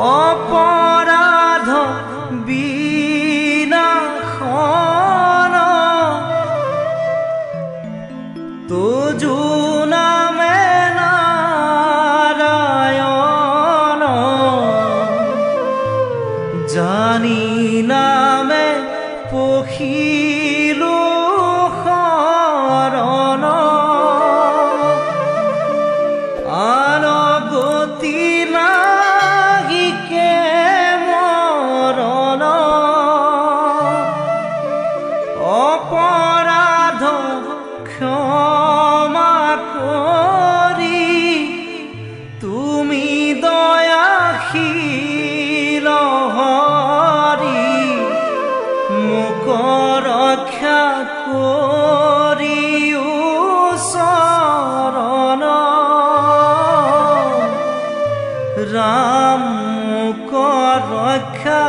অপরাধ বিনাশন তুজু নামে নারায়ণ জানি নামে পখিলো শৰণ আনগতি নাহিকে মৰণ অপৰাধ ক্ষমা কৰি তুমি দয়াশীল হৰি মোক ৰক্ষা কৰিও শৰণ ৰাম মোক ৰক্ষা